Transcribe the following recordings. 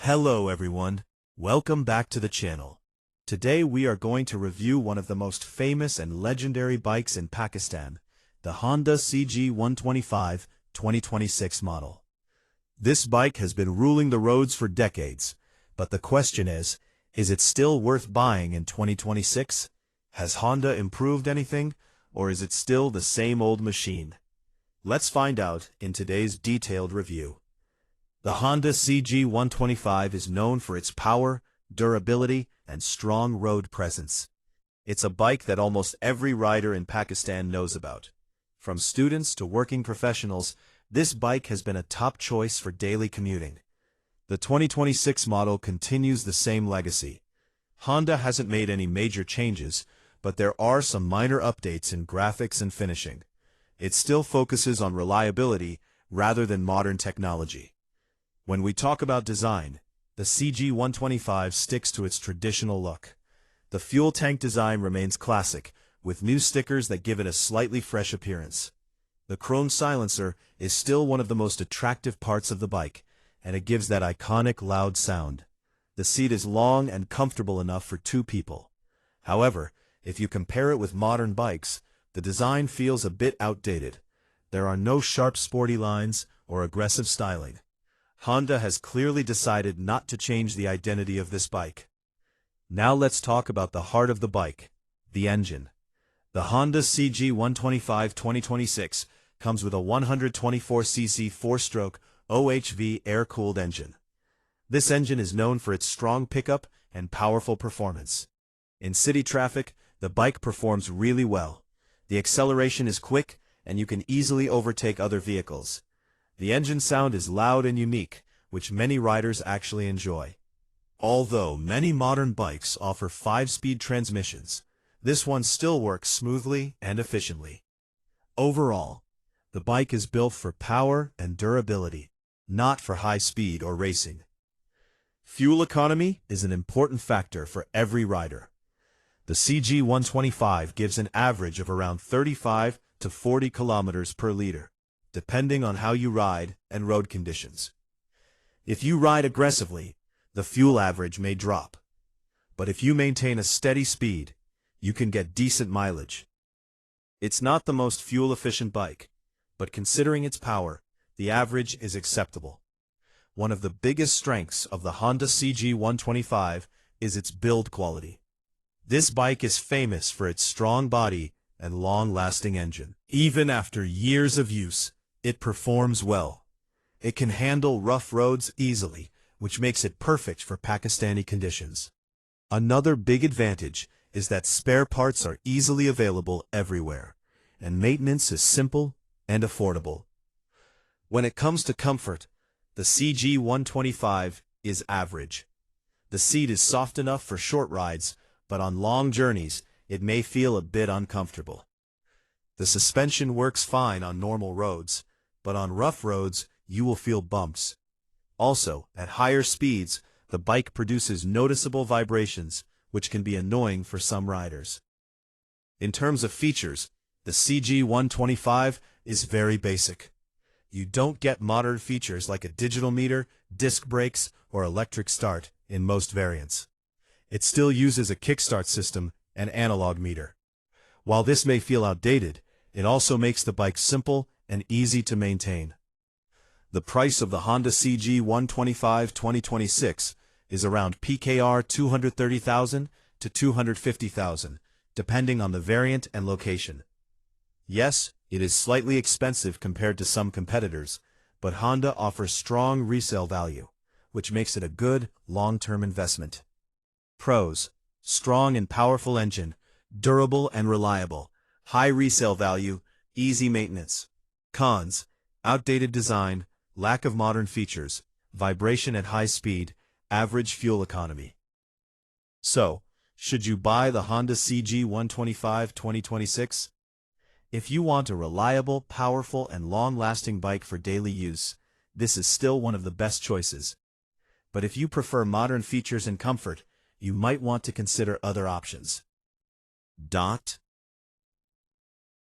Hello everyone, welcome back to the channel. Today we are going to review one of the most famous and legendary bikes in Pakistan, the Honda CG125 2026 model. This bike has been ruling the roads for decades, but the question is it still worth buying in 2026? Has Honda improved anything, or is it still the same old machine? Let's find out in today's detailed review. The Honda CG125 is known for its power, durability, and strong road presence. It's a bike that almost every rider in Pakistan knows about. From students to working professionals, this bike has been a top choice for daily commuting. The 2026 model continues the same legacy. Honda hasn't made any major changes, but there are some minor updates in graphics and finishing. It still focuses on reliability rather than modern technology. When we talk about design, the CG125 sticks to its traditional look. The fuel tank design remains classic, with new stickers that give it a slightly fresh appearance. The chrome silencer is still one of the most attractive parts of the bike, and it gives that iconic loud sound. The seat is long and comfortable enough for two people. However, if you compare it with modern bikes, the design feels a bit outdated. There are no sharp sporty lines or aggressive styling. Honda has clearly decided not to change the identity of this bike. Now let's talk about the heart of the bike, the engine. The Honda CG125 2026 comes with a 124cc 4-stroke OHV air-cooled engine. This engine is known for its strong pickup and powerful performance. In city traffic, the bike performs really well. The acceleration is quick, and you can easily overtake other vehicles. The engine sound is loud and unique, which many riders actually enjoy. Although many modern bikes offer 5-speed transmissions, this one still works smoothly and efficiently. Overall, the bike is built for power and durability, not for high speed or racing. Fuel economy is an important factor for every rider. The CG125 gives an average of around 35 to 40 kilometers per liter, depending on how you ride and road conditions. If you ride aggressively, the fuel average may drop. But if you maintain a steady speed, you can get decent mileage. It's not the most fuel-efficient bike, but considering its power, the average is acceptable. One of the biggest strengths of the Honda CG125 is its build quality. This bike is famous for its strong body and long-lasting engine. Even after years of use, it performs well. It can handle rough roads easily, which makes it perfect for Pakistani conditions. Another big advantage is that spare parts are easily available everywhere, and maintenance is simple and affordable. When it comes to comfort, the CG125 is average. The seat is soft enough for short rides, but on long journeys, it may feel a bit uncomfortable. The suspension works fine on normal roads, but on rough roads, you will feel bumps. Also, at higher speeds, the bike produces noticeable vibrations, which can be annoying for some riders. In terms of features, the CG125 is very basic. You don't get modern features like a digital meter, disc brakes, or electric start in most variants. It still uses a kickstart system and analog meter. While this may feel outdated, it also makes the bike simple and easy to maintain. The price of the Honda CG125 2026 is around PKR 230,000 to 250,000, depending on the variant and location. Yes, it is slightly expensive compared to some competitors, but Honda offers strong resale value, which makes it a good, long-term investment. Pros: strong and powerful engine, durable and reliable, high resale value, easy maintenance. Cons: outdated design, lack of modern features, vibration at high speed, average fuel economy. So, should you buy the Honda CG125 2026? If you want a reliable, powerful, and long-lasting bike for daily use, this is still one of the best choices. But if you prefer modern features and comfort, you might want to consider other options.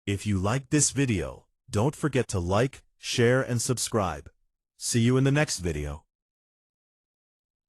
If you liked this video, don't forget to like, share, and subscribe. See you in the next video.